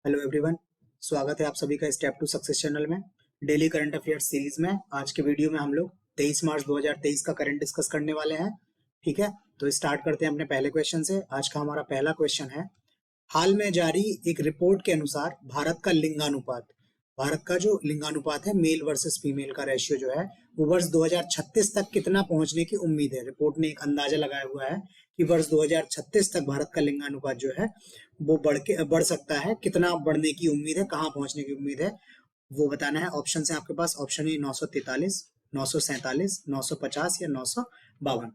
Hello everyone, स्वागत है आप सभी का स्टेप टू सक्सेस चैनल में डेली करंट अफेयर्स सीरीज में। आज के वीडियो में हम लोग 23 मार्च 2023 का करंट डिस्कस करने वाले हैं। ठीक है, तो स्टार्ट करते हैं अपने पहले क्वेश्चन से। आज का हमारा पहला क्वेश्चन है, हाल में जारी एक रिपोर्ट के अनुसार भारत का जो लिंगानुपात है, मेल वर्सेस फीमेल का रेशियो जो है वो वर्ष 2036 तक कितना पहुंचने की उम्मीद है। रिपोर्ट ने एक अंदाजा लगाया हुआ है कि वर्ष 2036 तक भारत का लिंगानुपात जो है वो बढ़ सकता है। कितना बढ़ने की उम्मीद है, कहाँ पहुंचने की उम्मीद है, वो बताना है। ऑप्शन है आपके पास, ऑप्शन ए 943, 947, 950 या 952।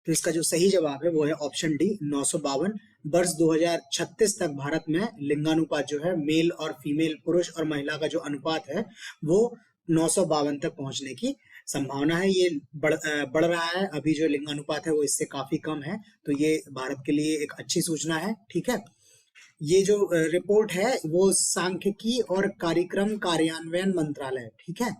तो इसका जो सही जवाब है वो है ऑप्शन डी 952। वर्ष 2036 तक भारत में लिंगानुपात जो है, मेल और फीमेल, पुरुष और महिला का जो अनुपात है वो 952 तक पहुंचने की संभावना है। ये बढ़ रहा है। अभी जो लिंगानुपात है वो इससे काफी कम है, तो ये भारत के लिए एक अच्छी सूचना है। ठीक है, ये जो रिपोर्ट है वो सांख्यिकी और कार्यक्रम कार्यान्वयन मंत्रालय, ठीक है,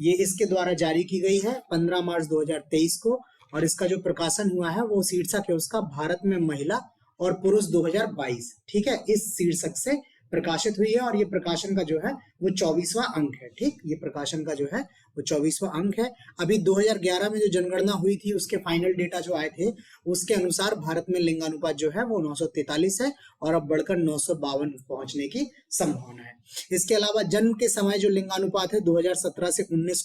ये इसके द्वारा जारी की गई है 15 मार्च 2023 को। और इसका जो प्रकाशन हुआ है वो शीर्षक है उसका, भारत में महिला और पुरुष 2022। ठीक है, इस शीर्षक से प्रकाशित हुई है और ये प्रकाशन का जो है वो 24वां अंक है। ठीक, ये प्रकाशन का जो है वो 24वां अंक है। अभी 2011 में जो जनगणना हुई थी उसके फाइनल डेटा जो आए थे उसके अनुसार भारत में लिंगानुपात जो है वो 943 है और अब बढ़कर 952 पहुंचने की संभावना है। इसके अलावा जन्म के समय जो लिंगानुपात है 2017 से 19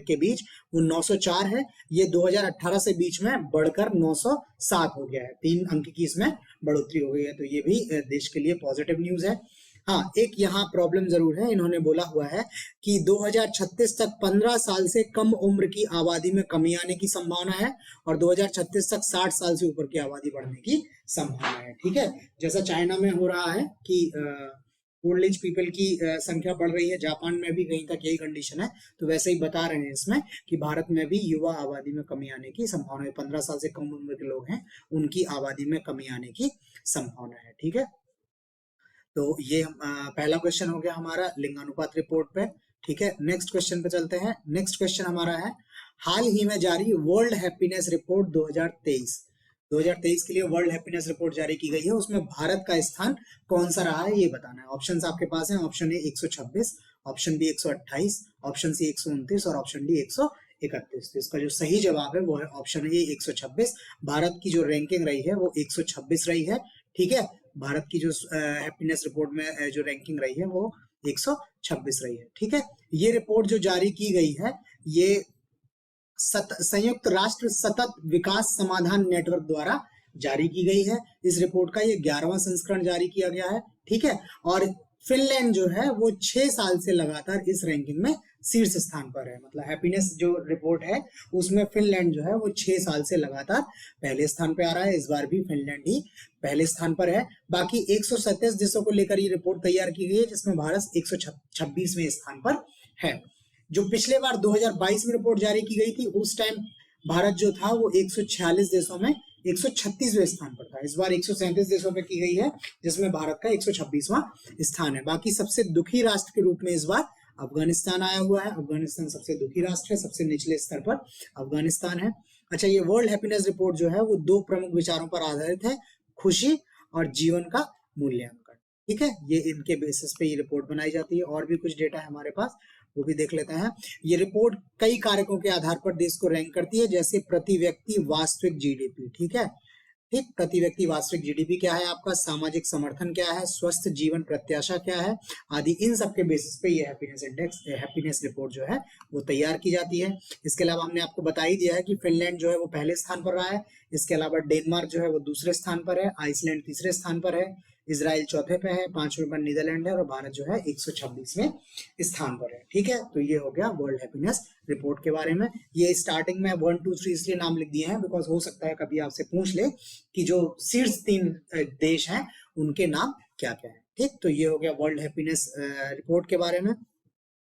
के बीच वो 904 है। ये 2018 से बीच में बढ़कर 907 हो गया है। 3 अंक की इसमें बढ़ोतरी हो गई है, तो ये भी देश के लिए पॉजिटिव न्यूज है। हाँ, एक यहाँ प्रॉब्लम जरूर है। इन्होंने बोला हुआ है कि 2036 तक 15 साल से कम उम्र की आबादी में कमी आने की संभावना है और 2036 तक 60 साल से ऊपर की आबादी बढ़ने की संभावना है। ठीक है, जैसा चाइना में हो रहा है कि ओल्ड एज पीपल की संख्या बढ़ रही है, जापान में भी कहीं तक यही कंडीशन है, तो वैसे ही बता रहे हैं इसमें कि भारत में भी युवा आबादी में कमी आने की संभावना है। 15 साल से कम उम्र के लोग हैं उनकी आबादी में कमी आने की संभावना है। ठीक है, तो ये पहला क्वेश्चन हो गया हमारा लिंगानुपात रिपोर्ट पे। ठीक है, नेक्स्ट क्वेश्चन पे चलते हैं। नेक्स्ट क्वेश्चन हमारा है, हाल ही में जारी वर्ल्ड हैप्पीनेस रिपोर्ट 2023 के लिए वर्ल्ड हैप्पीनेस रिपोर्ट जारी की गई है, उसमें भारत का स्थान कौन सा रहा है ये बताना है। ऑप्शंस आपके पास हैं, option A 126, option B 128, option C 129 और ऑप्शन डी 131। तो इसका जो सही जवाब है वो है ऑप्शन ए 126। भारत की जो रैंकिंग रही है वो 126 रही है। ठीक है, भारत की जो हैप्पीनेस रिपोर्ट में जो रैंकिंग रही है वो 126 रही है। ठीक है, ये रिपोर्ट जो जारी की गई है ये संयुक्त राष्ट्र सतत विकास समाधान नेटवर्क द्वारा जारी की गई है। इस रिपोर्ट का ये 11वां संस्करण जारी किया गया है। ठीक है, और फिनलैंड जो है वो 6 साल से लगातार इस रैंकिंग में शीर्ष स्थान पर है। मतलब हैप्पीनेस जो रिपोर्ट है उसमें फिनलैंड जो है वो 6 साल से लगातार पहले स्थान पे आ रहा है। इस बार भी फिनलैंड ही पहले स्थान पर है। बाकी 137 देशों को लेकर ये रिपोर्ट तैयार की गई है, जिसमें भारत 126वें स्थान पर है। जो पिछले बार 2022 में रिपोर्ट जारी की गई थी उस टाइम भारत जो था वो 146 देशों में 136वें स्थान पर था। इस बार 137 देशों में की गई है, जिसमें भारत का 126वां स्थान है। बाकी सबसे दुखी राष्ट्र के रूप में इस बार अफगानिस्तान आया हुआ है। अफगानिस्तान सबसे दुखी राष्ट्र है, सबसे निचले स्तर पर अफगानिस्तान है। अच्छा, ये वर्ल्ड हैप्पीनेस रिपोर्ट जो है वो 2 प्रमुख विचारों पर आधारित है, खुशी और जीवन का मूल्यांकन। ठीक है, ये इनके बेसिस पे ये रिपोर्ट बनाई जाती है। और भी कुछ डेटा है हमारे पास, वो भी देख लेते हैं। ये रिपोर्ट कई कारकों के आधार पर देश को रैंक करती है, जैसे प्रति व्यक्ति वास्तविक जीडीपी। ठीक है, ठीक, प्रति व्यक्ति वास्तविक जीडीपी क्या है आपका, सामाजिक समर्थन क्या है, स्वस्थ जीवन प्रत्याशा क्या है आदि, इन सब के बेसिस पे ये हैप्पीनेस इंडेक्स, हैप्पीनेस रिपोर्ट जो है वो तैयार की जाती है। इसके अलावा हमने आपको बता ही दिया है कि फिनलैंड जो है वो पहले स्थान पर रहा है। इसके अलावा डेनमार्क जो है वो दूसरे स्थान पर है, आइसलैंड तीसरे स्थान पर है, इजराइल चौथे पे है, 5वें पर नीदरलैंड है और भारत जो है 126वें स्थान पर है। ठीक है, तो ये हो गया वर्ल्ड हैप्पीनेस रिपोर्ट के बारे में। ये स्टार्टिंग में 1 2 3 इसलिए नाम लिख दिए हैं बिकॉज हो सकता है कभी आपसे पूछ ले कि जो शीर्ष 3 देश हैं उनके नाम क्या क्या है। ठीक, तो ये हो गया वर्ल्ड हैप्पीनेस रिपोर्ट के बारे में।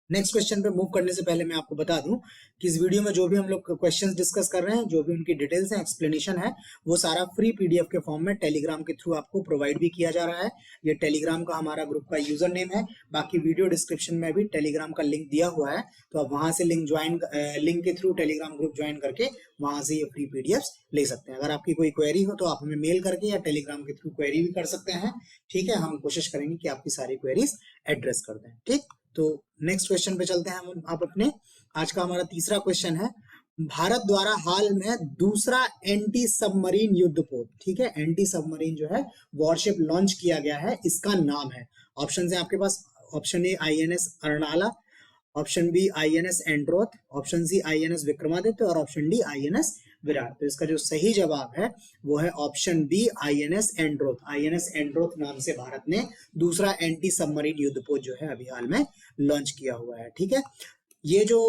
नेक्स्ट क्वेश्चन पे मूव करने से पहले मैं आपको बता दूं कि इस वीडियो में जो भी हम लोग क्वेश्चंस डिस्कस कर रहे हैं, जो भी उनकी डिटेल्स हैं, एक्सप्लेनेशन है, वो सारा फ्री पीडीएफ के फॉर्म में टेलीग्राम के थ्रू आपको प्रोवाइड भी किया जा रहा है। ये टेलीग्राम का हमारा ग्रुप का यूजर नेम है। बाकी वीडियो डिस्क्रिप्शन में भी टेलीग्राम का लिंक दिया हुआ है, तो आप वहां से लिंक के थ्रू टेलीग्राम ग्रुप ज्वाइन करके वहां से ये फ्री पीडीएफ ले सकते हैं। अगर आपकी कोई क्वेरी हो तो आप हमें मेल करके या टेलीग्राम के थ्रू क्वेरी भी कर सकते हैं। ठीक है, हम कोशिश करेंगे कि आपकी सारी क्वेरीज एड्रेस कर दें। ठीक, तो नेक्स्ट क्वेश्चन पे चलते हैं हम आप अपने। आज का हमारा तीसरा क्वेश्चन है, भारत द्वारा हाल में दूसरा एंटी सबमरीन युद्धपोत, ठीक है, एंटी सबमरीन जो है वॉरशिप लॉन्च किया गया है, इसका नाम है। ऑप्शन है आपके पास, option A INS Arnala, option B INS Androth, option C INS Vikramaditya और ऑप्शन डी आईएनएस विराट। तो इसका जो सही जवाब है वो है option B INS Androth. INS Androth नाम से भारत ने दूसरा एंटी सबमरीन युद्धपोत जो है अभी हाल में लॉन्च किया हुआ है। ठीक है, ये जो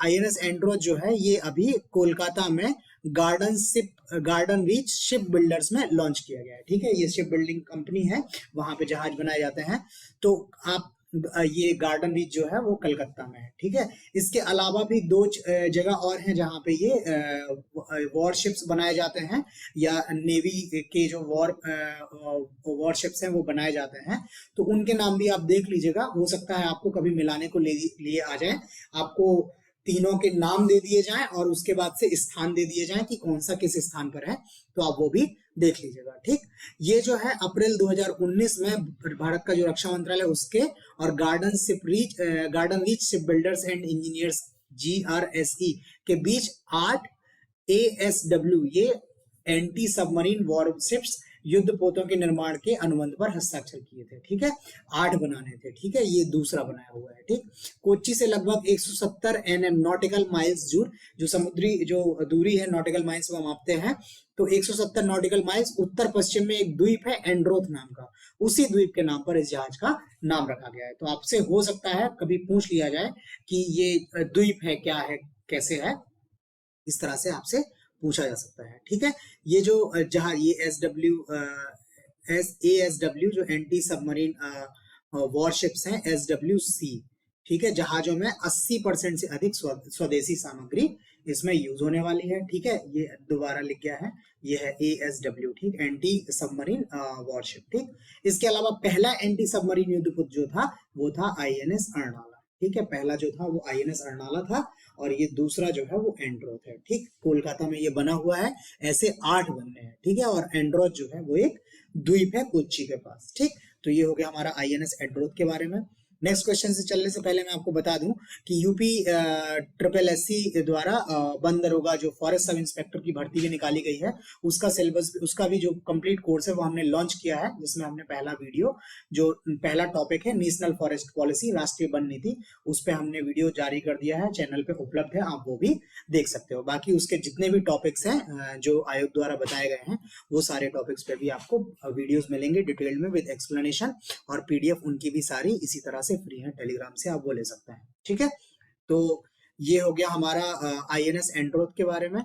आईएनएस एंड्रोथ जो है ये अभी कोलकाता में गार्डन रीच शिप बिल्डर्स में लॉन्च किया गया है। ठीक है, ये शिप बिल्डिंग कंपनी है, वहां पे जहाज बनाए जाते हैं। तो आप ये गार्डन रीच जो है वो कलकत्ता में है। ठीक है, इसके अलावा भी दो जगह और हैं जहां पे ये वॉरशिप्स बनाए जाते हैं, या नेवी के जो वॉरशिप्स हैं वो बनाए जाते हैं, तो उनके नाम भी आप देख लीजिएगा। हो सकता है आपको कभी मिलाने को लिए आ जाए, आपको तीनों के नाम दे दिए जाएं और उसके बाद से स्थान दे दिए जाएं कि कौन सा किस स्थान पर है, तो आप वो भी देख लीजिएगा। ठीक, ये जो है अप्रैल 2019 में भारत का जो रक्षा मंत्रालय उसके और garden reach ship builders and engineers GRSE के बीच 8 ASW ये एंटी सबमरीन वॉरशिप्स युद्धपोतों के निर्माण के अनुबंध पर हस्ताक्षर किए थे। ठीक है, 8 बनाने थे। ठीक है, ये दूसरा बनाया हुआ है। ठीक, कोच्चि से लगभग 170 NM नॉटिकल माइल्स दूर, जो समुद्री जो दूरी है नॉटिकल माइल्स में मापते हैं, तो 170 नॉटिकल माइल्स उत्तर पश्चिम में एक द्वीप है एंड्रोथ नाम का, उसी द्वीप के नाम पर इस जहाज का नाम रखा गया है। तो आपसे हो सकता है कभी पूछ लिया जाए कि ये द्वीप है, क्या है, कैसे है, इस तरह से आपसे पूछा जा सकता है। ठीक है, ये जो जहाज ये ASW जो एंटी सबमरीन वॉरशिप्स हैं SWC, ठीक है, जहाजों में 80% से अधिक स्वदेशी सामग्री इसमें यूज होने वाली है। ठीक है, ये दोबारा लिख गया है, ये है ASW, ठीक, एंटी सबमरीन वॉरशिप। ठीक, इसके अलावा पहला एंटी सबमरीन युद्धपोत जो था वो था INS अर्नाला। ठीक है, पहला जो था वो INS अर्नाला था और ये दूसरा जो है वो एंड्रोथ है। ठीक, कोलकाता में ये बना हुआ है, ऐसे 8 बनने हैं। ठीक है, और एंड्रोथ जो है वो एक द्वीप है कोच्चि के पास। ठीक, तो ये हो गया हमारा INS एंड्रोथ के बारे में। नेक्स्ट क्वेश्चन से चलने से पहले मैं आपको बता दूं कि यूपी SSSC द्वारा बंद दरोगा जो फॉरेस्ट सब इंस्पेक्टर की भर्ती भी निकाली गई है, उसका सिलेबस, उसका भी जो कंप्लीट कोर्स है वो हमने लॉन्च किया है, जिसमें हमने पहला वीडियो, जो पहला टॉपिक है नेशनल फॉरेस्ट पॉलिसी, राष्ट्रीय वन नीति, उस पर हमने वीडियो जारी कर दिया है, चैनल पे उपलब्ध है, आप वो भी देख सकते हो। बाकी उसके जितने भी टॉपिक्स हैं जो आयोग द्वारा बताए गए हैं, वो सारे टॉपिक्स पे भी आपको वीडियोस मिलेंगे डिटेल में विद एक्सप्लेनेशन, और PDF उनकी भी सारी इसी तरह से फ्री है, टेलीग्राम से आप वो ले सकते हैं। ठीक है, तो ये हो गया हमारा INS एंड्रोथ के बारे में।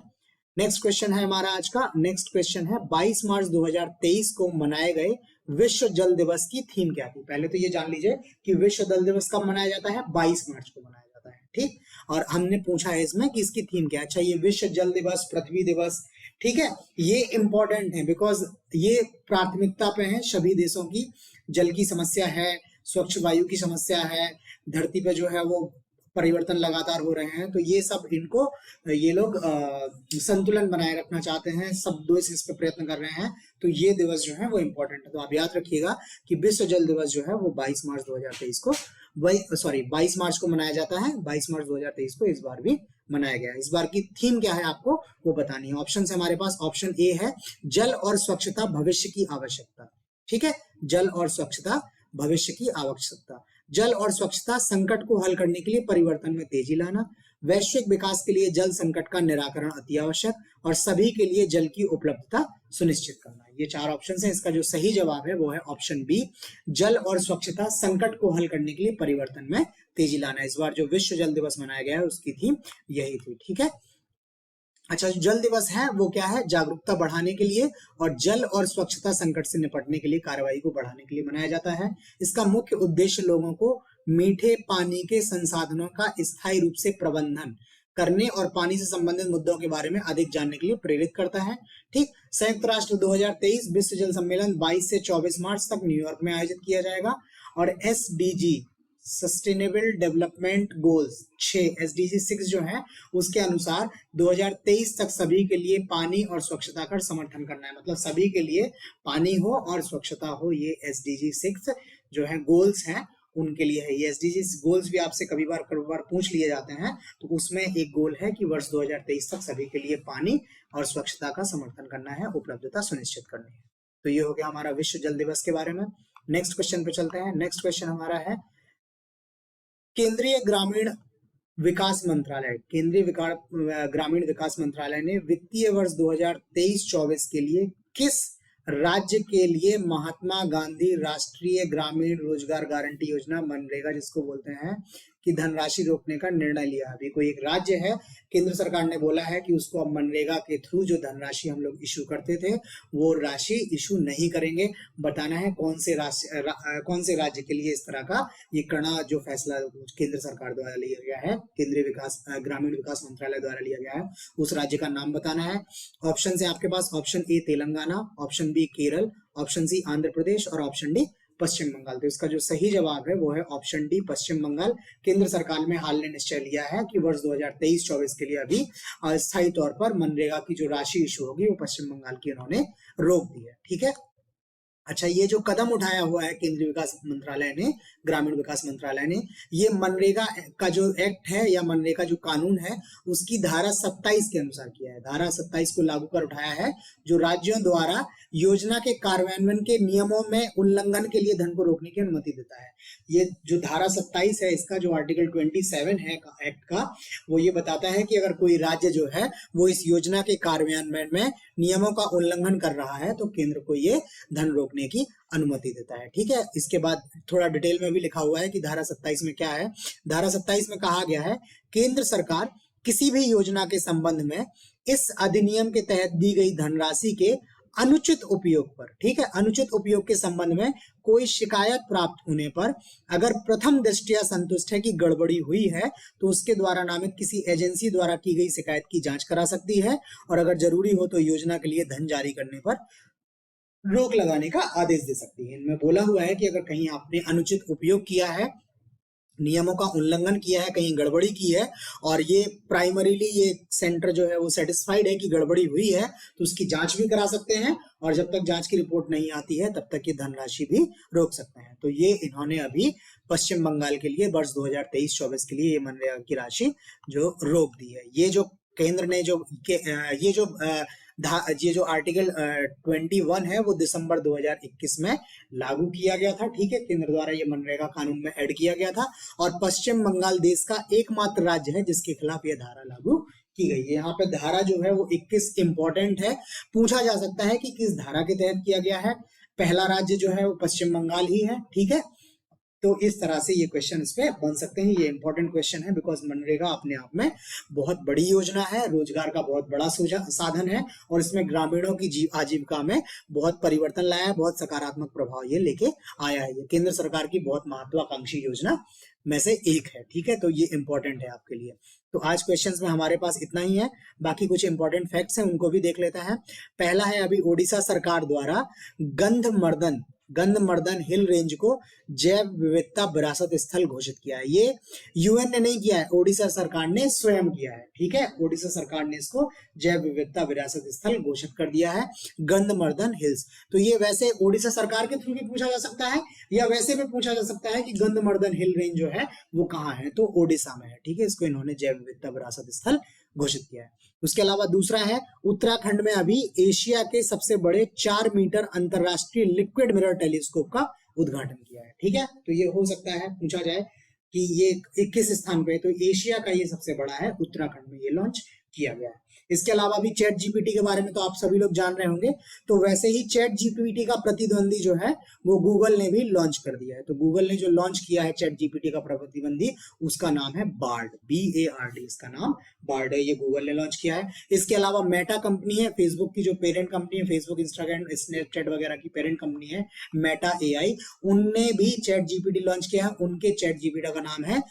नेक्स्ट क्वेश्चन है हमारा आज का, नेक्स्ट क्वेश्चन है 22 मार्च 2023 को मनाए गए विश्व जल दिवस की थीम क्या थी। पहले तो ये जान लीजिए कि विश्व जल दिवस कब मनाया जाता है, 22 मार्च को मनाया जाता है। ठीक, और हमने पूछा है इसमें कि इसकी थीम क्या है। अच्छा, ये विश्व जल दिवस, पृथ्वी दिवस, ठीक है, ये इंपॉर्टेंट है बिकॉज ये प्राथमिकता पे है सभी देशों की। जल की समस्या है, स्वच्छ वायु की समस्या है, धरती पे जो है वो परिवर्तन लगातार हो रहे हैं, तो ये सब इनको ये लोग संतुलन बनाए रखना चाहते हैं, सब देश इस पे प्रयत्न कर रहे हैं, तो ये दिवस जो है वो इम्पोर्टेंट है। तो आप याद रखिएगा कि विश्व जल दिवस जो है वो 22 मार्च 2023 को 22 मार्च को मनाया जाता है। 22 मार्च 2023 को इस बार भी मनाया गया है। इस बार की थीम क्या है आपको वो बतानी है। ऑप्शन है हमारे पास, ऑप्शन ए है जल और स्वच्छता भविष्य की आवश्यकता। ठीक है, जल और स्वच्छता भविष्य की आवश्यकता। जल और स्वच्छता संकट को हल करने के लिए परिवर्तन में तेजी लाना, वैश्विक विकास के लिए जल संकट का निराकरण अति आवश्यक, और सभी के लिए जल की उपलब्धता सुनिश्चित करना। ये 4 ऑप्शन है। इसका जो सही जवाब है वो है ऑप्शन बी, जल और स्वच्छता संकट को हल करने के लिए परिवर्तन में तेजी लाना। इस बार जो विश्व जल दिवस मनाया गया है उसकी थीम यही थी। ठीक है, अच्छा, जो जल दिवस है वो क्या है, जागरूकता बढ़ाने के लिए और जल और स्वच्छता संकट से निपटने के लिए कार्रवाई को बढ़ाने के लिए मनाया जाता है। इसका मुख्य उद्देश्य लोगों को मीठे पानी के संसाधनों का स्थायी रूप से प्रबंधन करने और पानी से संबंधित मुद्दों के बारे में अधिक जानने के लिए प्रेरित करता है। ठीक, संयुक्त राष्ट्र 2023 विश्व जल सम्मेलन 22 से 24 मार्च तक न्यूयॉर्क में आयोजित किया जाएगा। और SDG sustainable development goals 6 SDG 6 जो है उसके अनुसार 2023 तक सभी के लिए पानी और स्वच्छता का समर्थन करना है। मतलब सभी के लिए पानी हो और स्वच्छता हो, ये SDG 6 जो है गोल्स हैं उनके लिए है। ये SDG गोल्स भी आपसे कभी बार पूछ लिए जाते हैं, तो उसमें एक गोल है कि वर्ष 2023 तक सभी के लिए पानी और स्वच्छता का समर्थन करना है, उपलब्धता सुनिश्चित करनी है। तो ये हो गया हमारा विश्व जल दिवस के बारे में। नेक्स्ट क्वेश्चन पे चलते हैं। नेक्स्ट क्वेश्चन हमारा है केंद्रीय ग्रामीण विकास मंत्रालय, ग्रामीण विकास मंत्रालय ने वित्तीय वर्ष 2023-24 के लिए किस राज्य के लिए महात्मा गांधी राष्ट्रीय ग्रामीण रोजगार गारंटी योजना मनरेगा जिसको बोलते हैं कि धनराशि रोकने का निर्णय लिया? अभी कोई एक राज्य है, केंद्र सरकार ने बोला है कि उसको अब मनरेगा के थ्रू जो धनराशि हम लोग इशू करते थे वो राशि इशू नहीं करेंगे। बताना है कौन से राज्य के लिए इस तरह का ये करना जो फैसला केंद्र सरकार द्वारा लिया गया है, केंद्रीय ग्रामीण विकास मंत्रालय द्वारा लिया गया है, उस राज्य का नाम बताना है। ऑप्शन है आपके पास, option A Telangana, option B Kerala, option C Andhra Pradesh और ऑप्शन डी पश्चिम बंगाल। तो इसका जो सही जवाब है वो है ऑप्शन डी पश्चिम बंगाल। केंद्र सरकार में हाल ने निश्चय लिया है कि वर्ष 2023-24 के लिए अभी अस्थायी तौर पर मनरेगा की जो राशि इशू होगी वो पश्चिम बंगाल की उन्होंने रोक दी है। ठीक है, अच्छा, ये जो कदम उठाया हुआ है केंद्रीय विकास मंत्रालय ने, ग्रामीण विकास मंत्रालय ने, ये मनरेगा का जो एक्ट है या मनरेगा जो कानून है उसकी धारा 27 के अनुसार किया है। धारा 27 को लागू कर उठाया है, जो राज्यों द्वारा योजना के कार्यान्वयन के नियमों में उल्लंघन के लिए धन को रोकने की अनुमति देता है। ये जो धारा 27 है, इसका जो आर्टिकल 27 है एक्ट का, वो ये बताता है कि अगर कोई राज्य जो है वो इस योजना के कार्यान्वयन में नियमों का उल्लंघन कर रहा है तो केंद्र को ये धन रोकने की अनुमति देता है। ठीक है, इसके बाद थोड़ा डिटेल में भी लिखा हुआ है कि धारा 27 में क्या है। धारा 27 में कहा गया है केंद्र सरकार किसी भी योजना के संबंध में इस अधिनियम के तहत दी गई धनराशि के अनुचित उपयोग पर, ठीक है, अनुचित उपयोग के संबंध में कोई शिकायत प्राप्त होने पर अगर प्रथम दृष्टया संतुष्ट है कि गड़बड़ी हुई है तो उसके द्वारा नामित किसी एजेंसी द्वारा की गई शिकायत की जांच करा सकती है और अगर जरूरी हो तो योजना के लिए धन जारी करने पर रोक लगाने का आदेश दे सकती है। इनमें बोला हुआ है कि अगर कहीं आपने अनुचित उपयोग किया है, नियमों का उल्लंघन किया है, कहीं गड़बड़ी की है और ये प्राइमरीली ये सेंटर जो है वो सेटिस्फाइड है कि गड़बड़ी हुई है तो उसकी जांच भी करा सकते हैं और जब तक जांच की रिपोर्ट नहीं आती है तब तक ये धनराशि भी रोक सकते हैं। तो ये इन्होंने अभी पश्चिम बंगाल के लिए वर्ष 2023-24 के लिए ये मनरेगा की राशि जो रोक दी है। ये जो केंद्र ने ये जो आर्टिकल 21 है वो दिसंबर 2021 में लागू किया गया था। ठीक है, केंद्र द्वारा ये मनरेगा कानून में ऐड किया गया था और पश्चिम बंगाल देश का एकमात्र राज्य है जिसके खिलाफ ये धारा लागू की गई है। यहाँ पे धारा जो है वो 21 इंपॉर्टेंट है, पूछा जा सकता है कि किस धारा के तहत किया गया है। पहला राज्य जो है वो पश्चिम बंगाल ही है। ठीक है, तो इस तरह से ये क्वेश्चन इस पे बन सकते हैं। ये इंपॉर्टेंट क्वेश्चन है बिकॉज मनरेगा अपने आप में बहुत बड़ी योजना है, रोजगार का बहुत बड़ा साधन है और इसमें ग्रामीणों की आजीविका में बहुत परिवर्तन लाया है, बहुत सकारात्मक प्रभाव ये लेके आया है। ये केंद्र सरकार की बहुत महत्वाकांक्षी योजना में से एक है। ठीक है, तो ये इंपॉर्टेंट है आपके लिए। तो आज क्वेश्चंस में हमारे पास इतना ही है, बाकी कुछ इंपॉर्टेंट फैक्ट्स हैं उनको भी देख लेते हैं। पहला है अभी ओडिशा सरकार द्वारा गंधमर्दन हिल रेंज को जैव विविधता विरासत स्थल घोषित किया है। ये यूएन ने नहीं किया है, ओडिशा सरकार ने स्वयं किया है। ठीक है, ओडिशा सरकार ने इसको जैव विविधता विरासत स्थल घोषित कर दिया है, गंधमर्दन हिल्स। तो ये वैसे ओडिशा सरकार के थ्रू भी पूछा जा सकता है या वैसे भी पूछा जा सकता है कि गंधमर्दन हिल रेंज जो है वो कहाँ है, तो ओडिशा में है। ठीक है, इसको इन्होंने जैव विविधता विरासत स्थल घोषित किया है। उसके अलावा दूसरा है उत्तराखंड में अभी एशिया के सबसे बड़े 4 मीटर अंतरराष्ट्रीय लिक्विड मिरर टेलीस्कोप का उद्घाटन किया है। ठीक है, तो ये हो सकता है पूछा जाए कि ये किस स्थान पे है, तो एशिया का ये सबसे बड़ा है, उत्तराखंड में ये लॉन्च किया गया है। इसके अलावा भी चैट जीपीटी के बारे में तो आप सभी लोग जान रहे होंगे। तो वैसे ही चैट जीपीटी का प्रतिद्वंदी जो है वो गूगल ने भी लॉन्च कर दिया है। तो गूगल ने जो लॉन्च किया है चैट जीपीटी का प्रतिद्वंदी, उसका नाम है बार्ड, BARD, इसका नाम बार्ड है, ये गूगल ने लॉन्च किया है। इसके अलावा मेटा कंपनी है, फेसबुक की जो पेरेंट कंपनी है, फेसबुक, इंस्टाग्राम, स्नैपचैट वगैरह की पेरेंट कंपनी है मेटा AI, उनने भी चैट जीपीटी लॉन्च किया है। उनके चैट जीपीटी का नाम है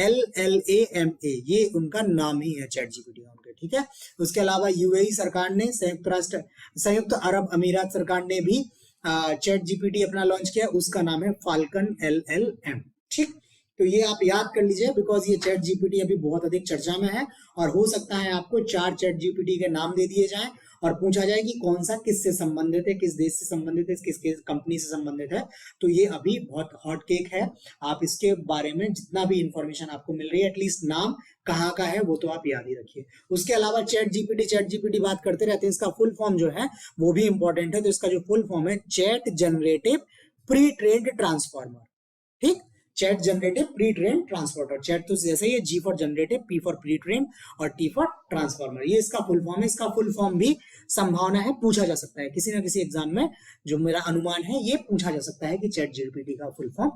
LLAMA, ये उनका नाम ही है चैट जीपीटी उनके, ठीक है। उसके अलावा UAE सरकार ने, संयुक्त अरब अमीरात सरकार ने भी चैट जीपीटी अपना लॉन्च किया, उसका नाम है फाल्कन LLM, ठीक। तो ये आप याद कर लीजिए, बिकॉज ये चैट जीपीटी अभी बहुत अधिक चर्चा में है, और हो सकता है आपको 4 चैट जीपीटी के नाम दे दिए जाएं और पूछा जाए कि कौन सा किससे संबंधित है, किस देश से संबंधित है, किस कंपनी से संबंधित है। तो ये अभी बहुत हॉट केक है, आप इसके बारे में जितना भी इंफॉर्मेशन आपको मिल रही है, एटलीस्ट नाम कहाँ का है वो तो आप याद ही रखिए। उसके अलावा चैट जीपीटी बात करते रहते हैं, इसका फुल फॉर्म जो है वो भी इंपॉर्टेंट है। तो इसका जो फुल फॉर्म है chat generative pre trained transformer, ठीक। Chat generative pre train transformer, chat तो जैसे ही है, G for generative, P for pre train और T फॉर ट्रांसफॉर्मर, ये इसका फुल फॉर्म है। इसका फुल फॉर्म भी संभावना है पूछा जा सकता है किसी ना किसी एग्जाम में, जो मेरा अनुमान है ये पूछा जा सकता है कि चैट जीपीटी का फुल फॉर्म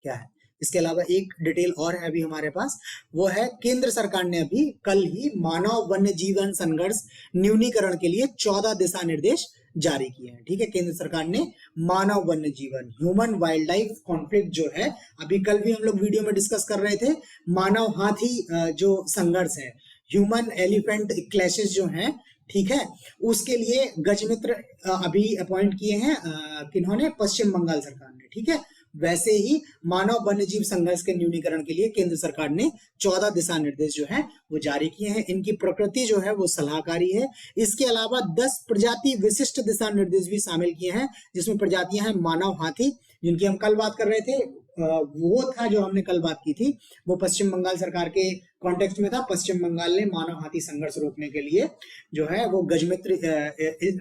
क्या है। इसके अलावा एक डिटेल और है अभी हमारे पास, वो है केंद्र सरकार ने अभी कल ही मानव वन्य जीवन संघर्ष न्यूनीकरण के लिए 14 दिशा निर्देश जारी किए हैं, ठीक है। केंद्र सरकार ने मानव वन्य जीवन, ह्यूमन वाइल्ड लाइफ कॉन्फ्लिक्ट जो है, अभी कल भी हम लोग वीडियो में डिस्कस कर रहे थे, मानव हाथी जो संघर्ष है, ह्यूमन एलिफेंट क्लैशेस जो हैं, ठीक है, उसके लिए गजमित्र अभी अपॉइंट किए हैं किन्होंने, पश्चिम बंगाल सरकार ने, ठीक है। वैसे ही मानव वन्यजीव संघर्ष के न्यूनीकरण के लिए केंद्र सरकार ने 14 दिशा निर्देश जो है वो जारी किए हैं। इनकी प्रकृति जो है वो सलाहकारी है। इसके अलावा 10 प्रजाति विशिष्ट दिशा निर्देश भी शामिल किए हैं, जिसमें प्रजातियां हैं मानव हाथी, जिनकी हम कल बात कर रहे थे, वो था जो हमने कल बात की थी, वो पश्चिम बंगाल सरकार के कॉन्टेक्स्ट में था। पश्चिम बंगाल ने मानव हाथी संघर्ष रोकने के लिए जो है वो गजमित्र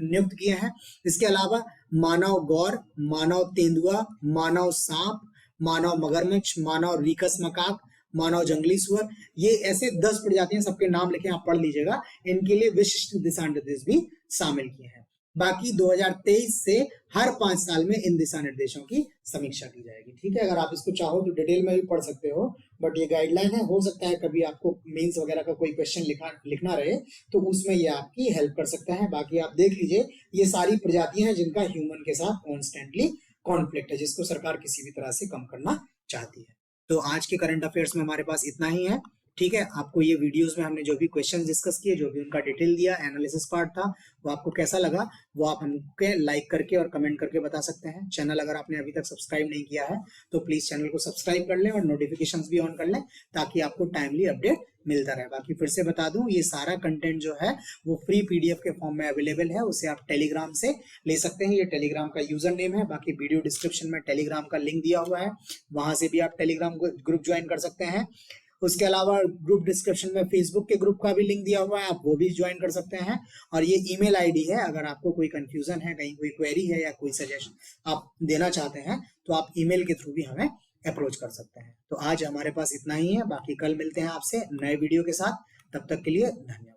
नियुक्त किए हैं। इसके अलावा मानव गौर, मानव तेंदुआ, मानव सांप, मानव मगरमच्छ, मानव रीकस मकाक, मानव जंगली सुअर, ये ऐसे 10 प्रजातियां, सबके नाम लिखे आप पढ़ लीजिएगा। इनके लिए विशिष्ट दिशा निर्देश भी शामिल किए हैं। बाकी 2023 से हर 5 साल में इन दिशा निर्देशों की समीक्षा की जाएगी, ठीक है। अगर आप इसको चाहो तो डिटेल में भी पढ़ सकते हो, बट ये गाइडलाइन है, हो सकता है कभी आपको मेंस वगैरह का कोई क्वेश्चन लिखना रहे तो उसमें ये आपकी हेल्प कर सकता है। बाकी आप देख लीजिए, ये सारी प्रजातियां हैं जिनका ह्यूमन के साथ कॉन्स्टेंटली कॉन्फ्लिक्ट है, जिसको सरकार किसी भी तरह से कम करना चाहती है। तो आज के करंट अफेयर्स में हमारे पास इतना ही है, ठीक है। आपको ये वीडियोस में हमने जो भी क्वेश्चंस डिस्कस किए, जो भी उनका डिटेल दिया, एनालिसिस पार्ट था, वो आपको कैसा लगा वो आप हमको लाइक करके और कमेंट करके बता सकते हैं। चैनल अगर आपने अभी तक सब्सक्राइब नहीं किया है तो प्लीज चैनल को सब्सक्राइब कर लें और नोटिफिकेशंस भी ऑन कर लें, ताकि आपको टाइमली अपडेट मिलता रहे। बाकी फिर से बता दूं, ये सारा कंटेंट जो है वो फ्री PDF के फॉर्म में अवेलेबल है, उसे आप टेलीग्राम से ले सकते हैं। ये टेलीग्राम का यूजर नेम है, बाकी वीडियो डिस्क्रिप्शन में टेलीग्राम का लिंक दिया हुआ है, वहां से भी आप टेलीग्राम ग्रुप ज्वाइन कर सकते हैं। उसके अलावा ग्रुप डिस्क्रिप्शन में फेसबुक के ग्रुप का भी लिंक दिया हुआ है, आप वो भी ज्वाइन कर सकते हैं। और ये ईमेल आईडी है, अगर आपको कोई कंफ्यूजन है, कहीं कोई क्वेरी है या कोई सजेशन आप देना चाहते हैं तो आप ईमेल के थ्रू भी हमें अप्रोच कर सकते हैं। तो आज हमारे पास इतना ही है, बाकी कल मिलते हैं आपसे नए वीडियो के साथ। तब तक के लिए धन्यवाद।